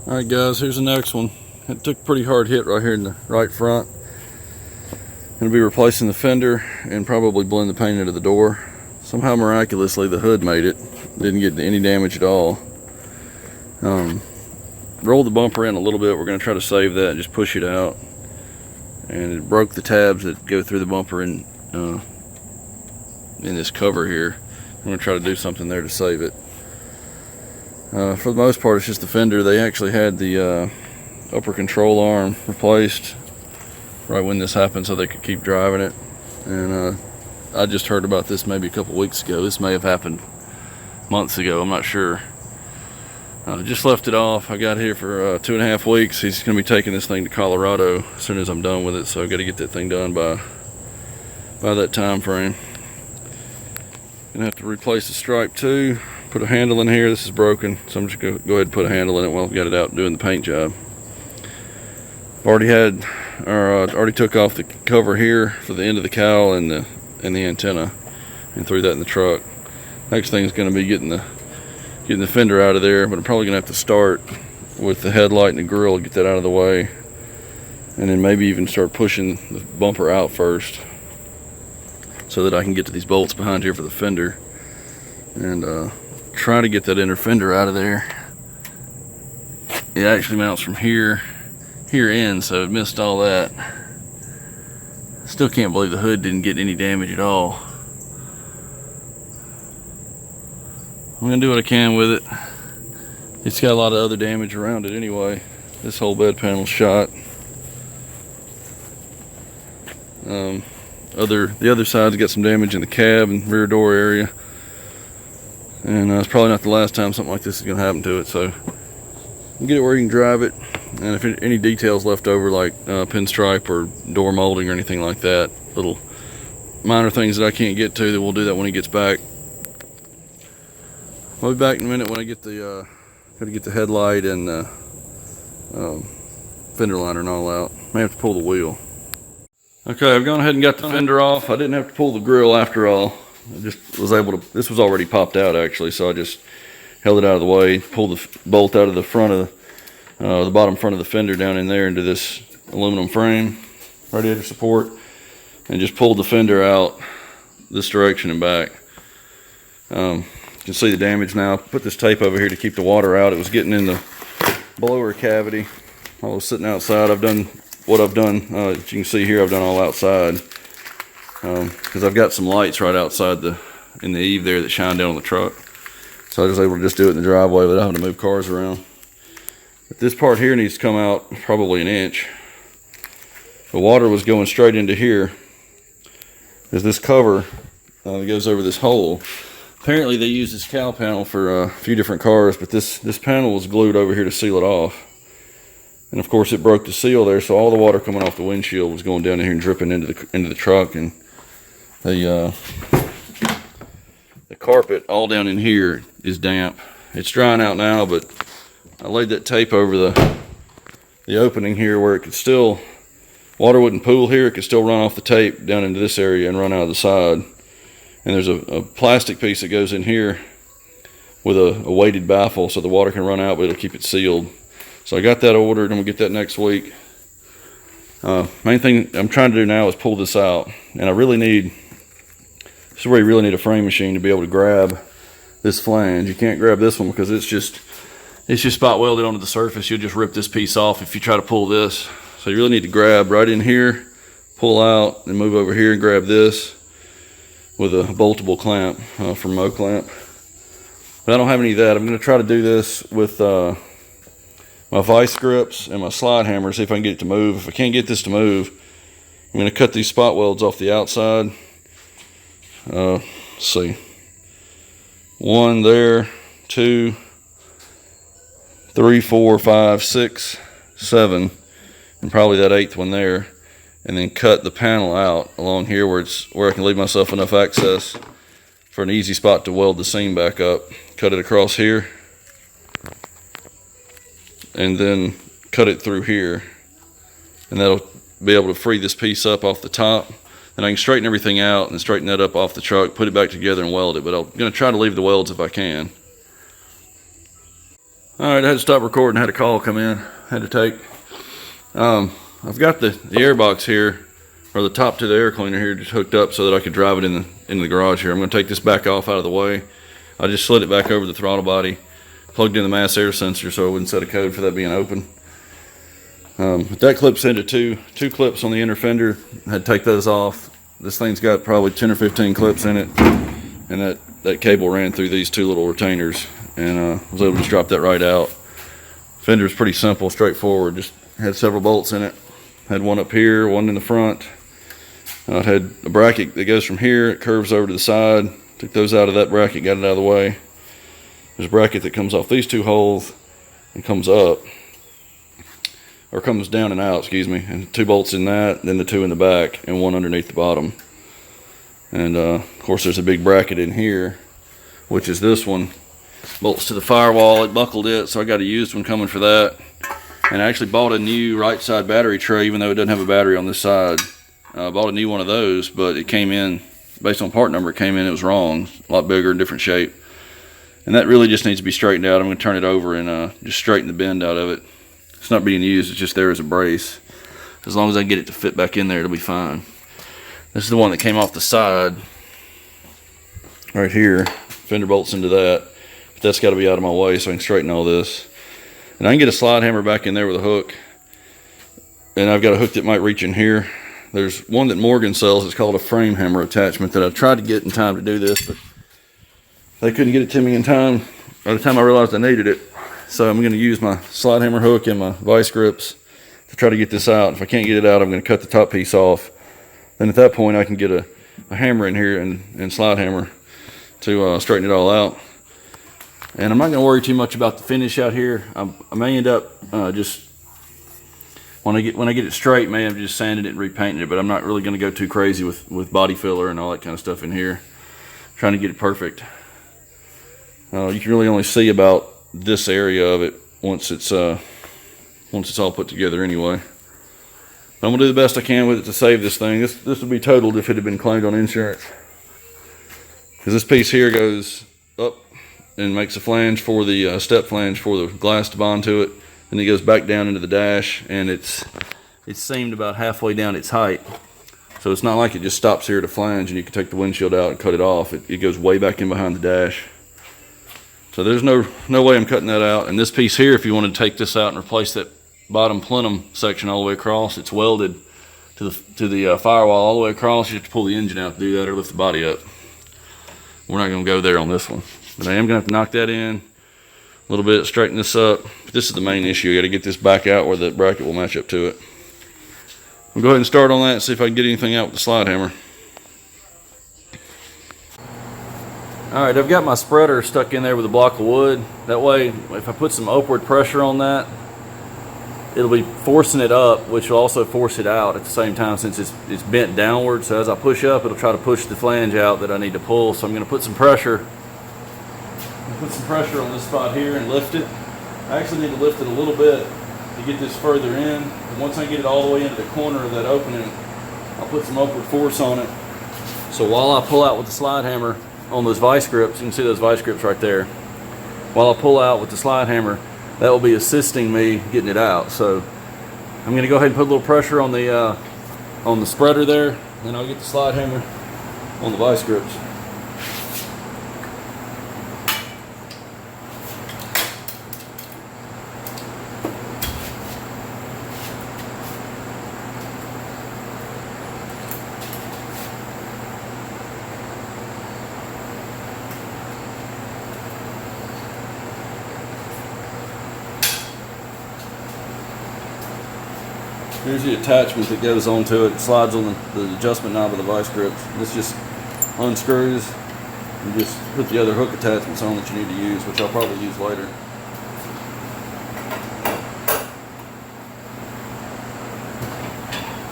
Alright guys, here's the next one. It took a pretty hard hit right here in the right front. Gonna be replacing the fender and probably blend the paint into the door. Somehow miraculously the hood made it. Didn't get any damage at all. Rolled the bumper in a little bit. We're gonna try to save that and just push it out. And it broke the tabs that go through the bumper in this cover here. I'm gonna try to do something there to save it. For the most part, it's just the fender. They actually had the upper control arm replaced right when this happened so they could keep driving it. And I just heard about this maybe a couple weeks ago. This may have happened months ago, I'm not sure. Just left it off. I got here for 2.5 weeks. He's going to be taking this thing to Colorado as soon as I'm done with it, so I've got to get that thing done by that time frame. Gonna have to replace the stripe too. Put a handle in here. This is broken, so I'm just gonna go ahead and put a handle in it while I've got it out doing the paint job. Already took off the cover here for the end of the cowl and the antenna, and threw that in the truck. Next thing is going to be getting the fender out of there, but I'm probably gonna have to start with the headlight and the grill, get that out of the way, and then maybe even start pushing the bumper out first so that I can get to these bolts behind here for the fender and try to get that inner fender out of there. It actually mounts from here in, so it missed all that. Still can't believe the hood didn't get any damage at all. I'm gonna do what I can with it. It's got a lot of other damage around it anyway. This whole bed panel's shot. The other side's got some damage in the cab and rear door area. And it's probably not the last time something like this is gonna happen to it, so get it where you can drive it. And if any details left over, like pinstripe or door molding or anything like that, little minor things that I can't get to, then we'll do that when he gets back. I'll be back in a minute when I get the gotta get the headlight and fender liner and all out. May have to pull the wheel. Okay, I've gone ahead and got the fender off. I didn't have to pull the grill after all. I just was able to. This was already popped out actually, so I just held it out of the way, pulled the bolt out of the front of the bottom front of the fender down in there into this aluminum frame, radiator support, and just pulled the fender out this direction and back. You can see the damage now. Put this tape over here to keep the water out. It was getting in the blower cavity. I was sitting outside. I've done what I've done. As you can see here, I've done all outside because I've got some lights right outside in the eave there that shine down on the truck. So I was able to just do it in the driveway without having to move cars around. But this part here needs to come out probably 1 inch. The water was going straight into here. There's this cover that goes over this hole. Apparently they use this cowl panel for a few different cars, but this panel was glued over here to seal it off. And of course it broke the seal there, so all the water coming off the windshield was going down in here and dripping into the truck, and the carpet all down in here is damp. It's drying out now, but I laid that tape over the opening here where it could still, water wouldn't pool here, it could still run off the tape down into this area and run out of the side. And there's a plastic piece that goes in here with a weighted baffle so the water can run out, but it'll keep it sealed. So I got that ordered, and we'll get that next week. Main thing I'm trying to do now is pull this out, and this is where you really need a frame machine to be able to grab this flange. You can't grab this one because it's just spot welded onto the surface. You'll just rip this piece off if you try to pull this. So you really need to grab right in here, pull out, and move over here and grab this with a boltable clamp from Mo-Clamp. But I don't have any of that. I'm going to try to do this with my vice grips and my slide hammer, see if I can get it to move. If I can't get this to move, I'm going to cut these spot welds off the outside. Let's see. 1 there, 2, 3, 4, 5, 6, 7, and probably that 8th one there. And then cut the panel out along here where I can leave myself enough access for an easy spot to weld the seam back up. Cut it across here, and then cut it through here, and that'll be able to free this piece up off the top. And I can straighten everything out and straighten that up off the truck, put it back together and weld it, but I'm going to try to leave the welds if I can. Alright, I had to stop recording, had a call come in, had to take. I've got the air box here, or the top to the air cleaner here, just hooked up so that I could drive it in the garage here. I'm going to take this back off out of the way. I just slid it back over the throttle body, plugged in the mass air sensor so I wouldn't set a code for that being open. But that clip's into two clips on the inner fender. I had to take those off. This thing's got probably 10 or 15 clips in it, and that cable ran through these two little retainers, and was able to just drop that right out. Fender's pretty simple, straightforward. Just had several bolts in it. Had one up here, one in the front. It had a bracket that goes from here, it curves over to the side. Took those out of that bracket, got it out of the way. There's a bracket that comes off these two holes and comes up, or comes down and out, excuse me. And 2 bolts in that, then the 2 in the back, and 1 underneath the bottom. And of course there's a big bracket in here, which is this one. Bolts to the firewall, it buckled it, so I got a used one coming for that. And I actually bought a new right side battery tray, even though it doesn't have a battery on this side. I bought a new one of those, but it came in, based on part number, it came in, it was wrong. A lot bigger, different shape. And that really just needs to be straightened out. I'm going to turn it over and just straighten the bend out of it. It's not being used, it's just there as a brace. As long as I get it to fit back in there, it'll be fine. This is the one that came off the side, right here. Fender bolts into that. But that's got to be out of my way so I can straighten all this. And I can get a slide hammer back in there with a hook. And I've got a hook that might reach in here. There's one that Morgan sells. It's called a frame hammer attachment that I tried to get in time to do this, but they couldn't get it to me in time. By the time I realized I needed it. So I'm going to use my slide hammer hook and my vice grips to try to get this out. If I can't get it out, I'm going to cut the top piece off. Then at that point I can get a hammer in here and slide hammer to straighten it all out. And I'm not going to worry too much about the finish out here. I may end up just when I get it straight, may have just sanded it and repainted it, but I'm not really going to go too crazy with body filler and all that kind of stuff in here. Trying to get it perfect. You can really only see about this area of it once it's all put together anyway. But I'm gonna do the best I can with it to save this thing. This would be totaled if it had been claimed on insurance, because this piece here goes up and makes a flange for the step flange for the glass to bond to it, and it goes back down into the dash, and it's seamed about halfway down its height. So it's not like it just stops here at a flange and you can take the windshield out and cut it off. It goes way back in behind the dash. So there's no way I'm cutting that out. And this piece here, if you want to take this out and replace that bottom plenum section all the way across, it's welded to the firewall all the way across. You have to pull the engine out to do that or lift the body up. We're not going to go there on this one. But I am going to have to knock that in a little bit, straighten this up. But this is the main issue. You got to get this back out where the bracket will match up to it. We'll go ahead and start on that and see if I can get anything out with the slide hammer. Alright, I've got my spreader stuck in there with a block of wood. That way, if I put some upward pressure on that, it'll be forcing it up, which will also force it out at the same time, since it's bent downward. So as I push up, it'll try to push the flange out that I need to pull. So I'm going to put some pressure. Put some pressure on this spot here and lift it. I actually need to lift it a little bit to get this further in. And once I get it all the way into the corner of that opening, I'll put some upward force on it. So while I pull out with the slide hammer on those vice grips, you can see those vice grips right there. While I pull out with the slide hammer, that will be assisting me getting it out. So I'm going to go ahead and put a little pressure on the spreader there, and I'll get the slide hammer on the vice grips. Here's the attachment that goes onto it. It slides on the adjustment knob of the vice grips. This just unscrews and just put the other hook attachments on that you need to use, which I'll probably use later.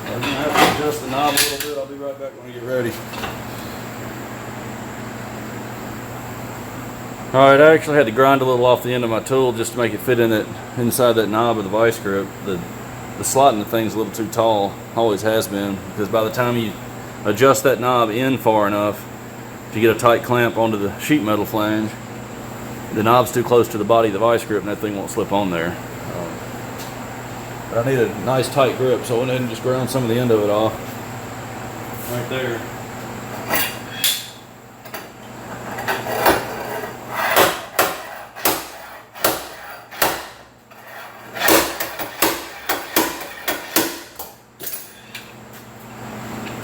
I'm going to have to adjust the knob a little bit. I'll be right back when I get ready. Alright, I actually had to grind a little off the end of my tool just to make it fit inside that knob of the vice grip. The slot in the thing's a little too tall, always has been, because by the time you adjust that knob in far enough, if you get a tight clamp onto the sheet metal flange, the knob's too close to the body of the vice grip and that thing won't slip on there. But I need a nice tight grip, so I went ahead and just ground some of the end of it off. Right there.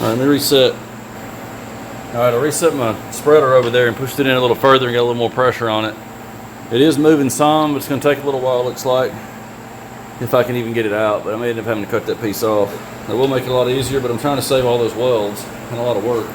Alright, let me reset. Alright, I reset my spreader over there and pushed it in a little further and got a little more pressure on it. It is moving some, but it's going to take a little while, it looks like, if I can even get it out. But I may end up having to cut that piece off. That will make it a lot easier, but I'm trying to save all those welds and a lot of work.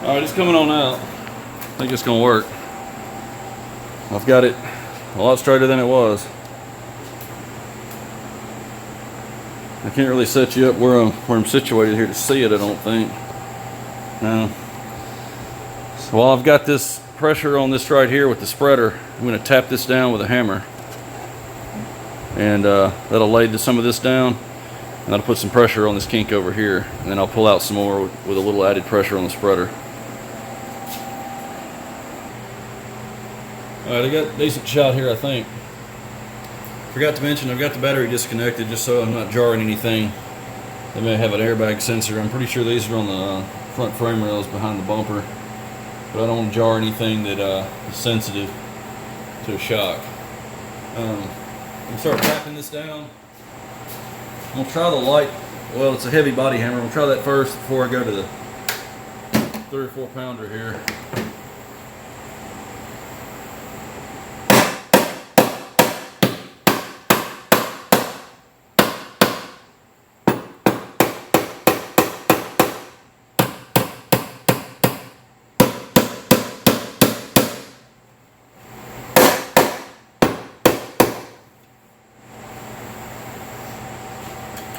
Alright, it's coming on out. I think it's going to work. I've got it a lot straighter than it was. I can't really set you up where I'm situated here to see it, I don't think. No. So while I've got this pressure on this right here with the spreader, I'm going to tap this down with a hammer. And that'll lay some of this down. And that'll put some pressure on this kink over here. And then I'll pull out some more with a little added pressure on the spreader. Alright, I got a decent shot here, I think. Forgot to mention, I've got the battery disconnected just so I'm not jarring anything. They may have an airbag sensor. I'm pretty sure these are on the front frame rails behind the bumper. But I don't want to jar anything that is sensitive to a shock. I'm going to start tapping this down. I'm going to try the light. Well, it's a heavy body hammer. I'm going to try that first before I go to the 3 or 4 pounder here.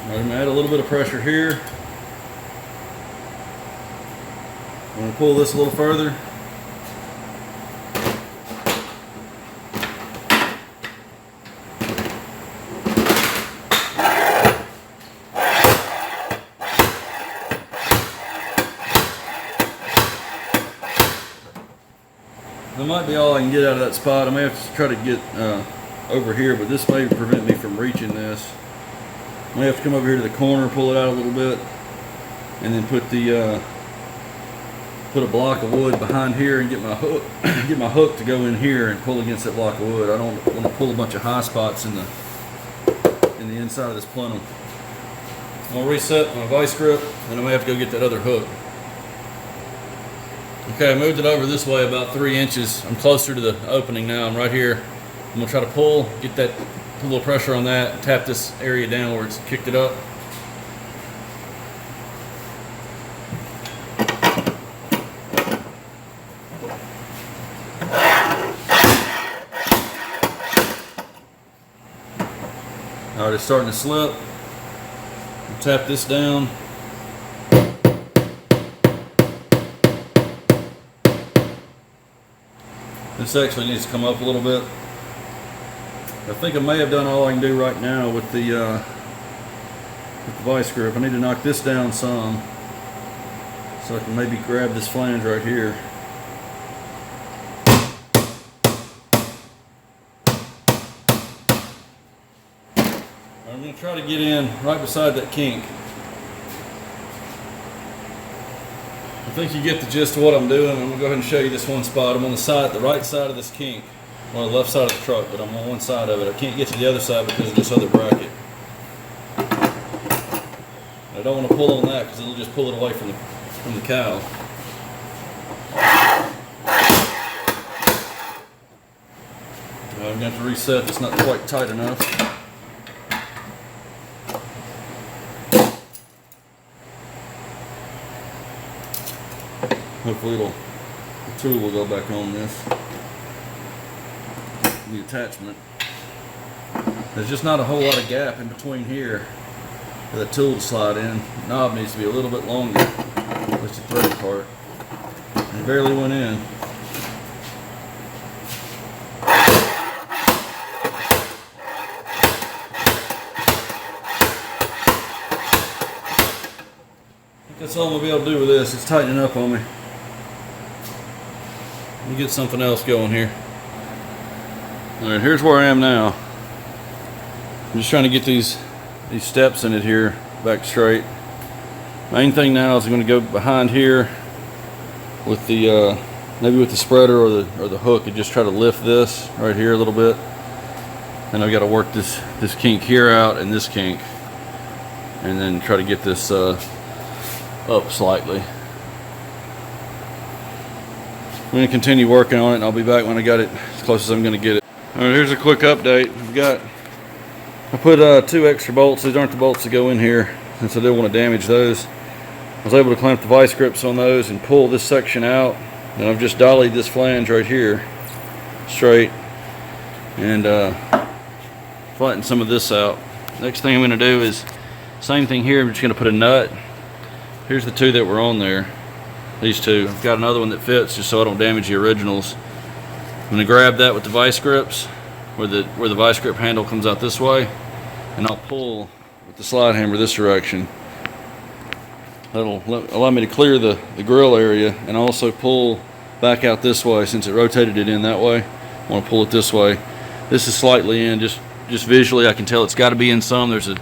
I'm going to add a little bit of pressure here. I'm going to pull this a little further. That might be all I can get out of that spot. I may have to try to get over here, but this may prevent me from reaching this. I may have to come over here to the corner, pull it out a little bit, and then put a block of wood behind here and get my hook to go in here and pull against that block of wood. I don't want to pull a bunch of high spots in the inside of this plenum. I'm gonna reset my vice grip, and I may have to go get that other hook. Okay, I moved it over this way about 3 inches. I'm closer to the opening now. I'm right here. I'm gonna try to pull, get that. Put a little pressure on that, tap this area down where it's kicked it up. Alright, it's starting to slip. Tap this down. This actually needs to come up a little bit. I think I may have done all I can do right now with the vice grip. I need to knock this down some so I can maybe grab this flange right here. I'm going to try to get in right beside that kink. I think you get the gist of what I'm doing. I'm going to go ahead and show you this one spot. I'm on the right side of this kink. On the left side of the truck, but I'm on one side of it. I can't get to the other side because of this other bracket. I don't want to pull on that because it'll just pull it away from the cowl. I'm going to have to reset. It's not quite tight enough. Hopefully the tool will go back on this. The attachment. There's just not a whole lot of gap in between here for the tool to slide in. The knob needs to be a little bit longer, at least the thread part. barely went in. That's all I'm gonna be able to do with this. It's tightening up on me. Let me get something else going here. Alright, here's where I am now. I'm just trying to get these steps in it here back straight. Main thing now is I'm going to go behind here with the maybe with the spreader or the hook and just try to lift this right here a little bit. And I've got to work this kink here out and this kink, and then try to get this up slightly. I'm going to continue working on it, and I'll be back when I got it as close as I'm going to get it. Alright, here's a quick update. I put 2 extra bolts. These aren't the bolts that go in here, since I didn't want to damage those. I was able to clamp the vice grips on those and pull this section out, and I've just dollied this flange right here straight and flatten some of this out. Next thing I'm going to do is same thing here. I'm just going to put a nut. Here's the 2 that were on there, these 2. I've got another one that fits just so I don't damage the originals. I'm going to grab that with the vice grips where the vice grip handle comes out this way, and I'll pull with the slide hammer this direction. That'll allow me to clear the grill area, and also pull back out this way since it rotated it in that way. I want to pull it this way. This is slightly in, just visually I can tell it's got to be in some. There's a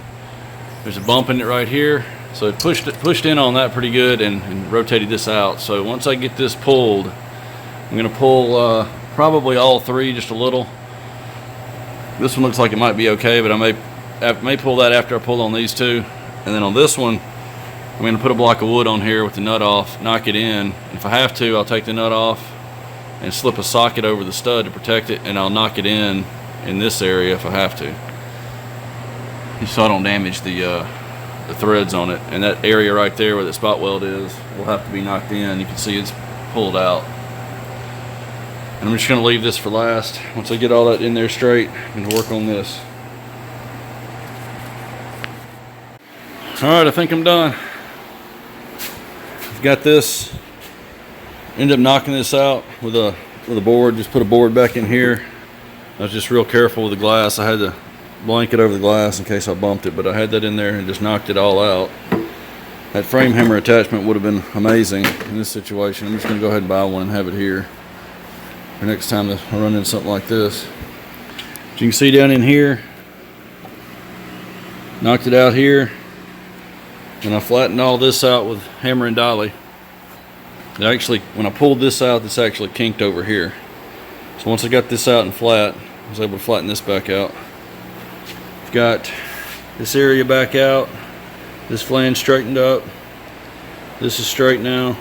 bump in it right here, so it pushed in on that pretty good and rotated this out. So once I get this pulled, I'm going to pull probably all 3 just a little. This one looks like it might be okay, but I may pull that after I pull on these 2. And then on this one, I'm going to put a block of wood on here with the nut off, knock it in. If I have to, I'll take the nut off and slip a socket over the stud to protect it, and I'll knock it in this area if I have to, so I don't damage the threads on it. And that area right there where the spot weld is will have to be knocked in. You can see it's pulled out. And I'm just going to leave this for last. Once I get all that in there straight, I'm going to work on this. Alright, I think I'm done. I've got this. Ended up knocking this out with a board. Just put a board back in here. I was just real careful with the glass. I had to blanket over the glass in case I bumped it, but I had that in there and just knocked it all out. That frame hammer attachment would have been amazing in this situation. I'm just going to go ahead and buy one and have it here for next time that I run into something like this. As you can see down in here, knocked it out here, and I flattened all this out with hammer and dolly. It actually, when I pulled this out, this actually kinked over here. So once I got this out and flat, I was able to flatten this back out. I've got this area back out, this flange straightened up, this is straight now.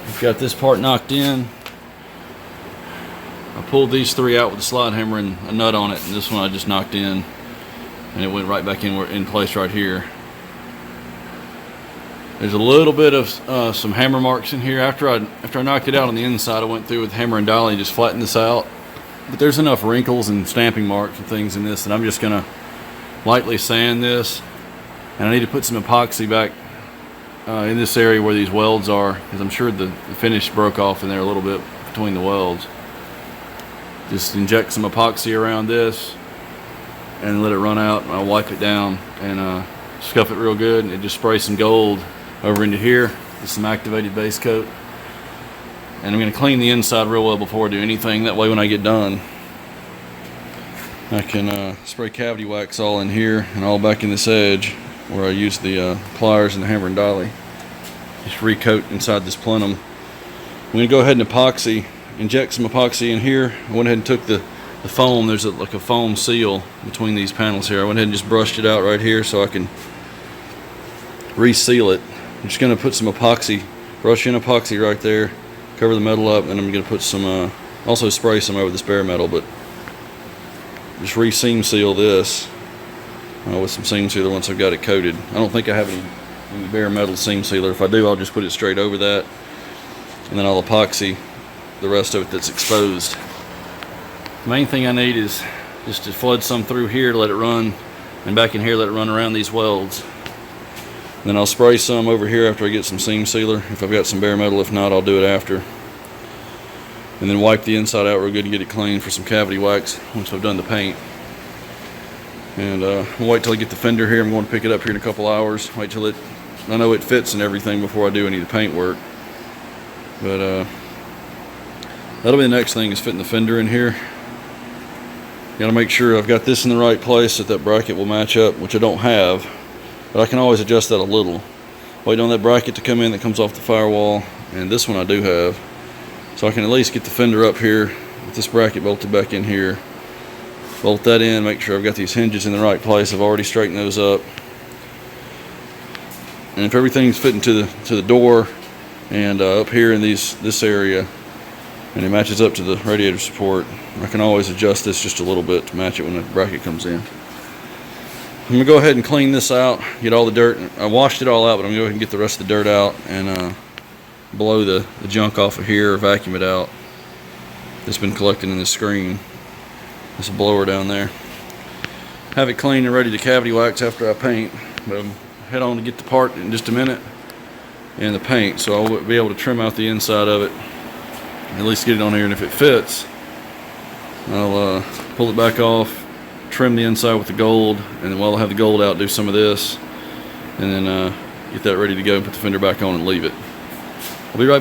I've got this part knocked in. I pulled these 3 out with a slide hammer and a nut on it, and this one I just knocked in, and it went right back in place right here. There's a little bit of some hammer marks in here. After I knocked it out on the inside, I went through with hammer and dolly and just flattened this out. But there's enough wrinkles and stamping marks and things in this that I'm just gonna lightly sand this, and I need to put some epoxy back in this area where these welds are, because I'm sure the finish broke off in there a little bit between the welds. Just inject some epoxy around this and let it run out, and I'll wipe it down and scuff it real good, and just spray some gold over into here with some activated base coat. And I'm going to clean the inside real well before I do anything. That way when I get done, I can spray cavity wax all in here and all back in this edge where I use the pliers and the hammer and dolly. Just recoat inside this plenum. I'm going to go ahead and inject some epoxy in here. I went ahead and took the foam. There's like a foam seal between these panels here. I went ahead and just brushed it out right here so I can reseal it. I'm just going to put some epoxy, brush in epoxy right there, cover the metal up, and I'm going to put some, also spray some over this bare metal, but just re-seam seal this with some seam sealer once I've got it coated. I don't think I have any bare metal seam sealer. If I do, I'll just put it straight over that, and then I'll epoxy the rest of it that's exposed. The main thing I need is just to flood some through here to let it run, and back in here let it run around these welds. Then I'll spray some over here after I get some seam sealer. If I've got some bare metal, if not, I'll do it after. And then wipe the inside out real good and get it clean for some cavity wax once I've done the paint. And I'll wait till I get the fender here. I'm going to pick it up here in a couple hours. Wait till I know it fits and everything before I do any of the paint work. But that'll be the next thing, is fitting the fender in here. Gotta make sure I've got this in the right place, that bracket will match up, which I don't have, but I can always adjust that a little. Wait on that bracket to come in that comes off the firewall, and this one I do have. So I can at least get the fender up here with this bracket bolted back in here. Bolt that in, make sure I've got these hinges in the right place. I've already straightened those up. And if everything's fitting to the door and up here in this area, and it matches up to the radiator support, I can always adjust this just a little bit to match it when the bracket comes in. I'm gonna go ahead and clean this out, get all the dirt. I washed it all out, but I'm gonna go ahead and get the rest of the dirt out and blow the junk off of here, or vacuum it out. It's been collecting in the screen. There's a blower down there. Have it clean and ready to cavity wax after I paint. But I'm head on to get the part in just a minute and the paint, so I'll be able to trim out the inside of it, at least get it on here, and if it fits, I'll pull it back off, trim the inside with the gold, and then while I have the gold out, do some of this, and then get that ready to go, put the fender back on and leave it. I'll be right back.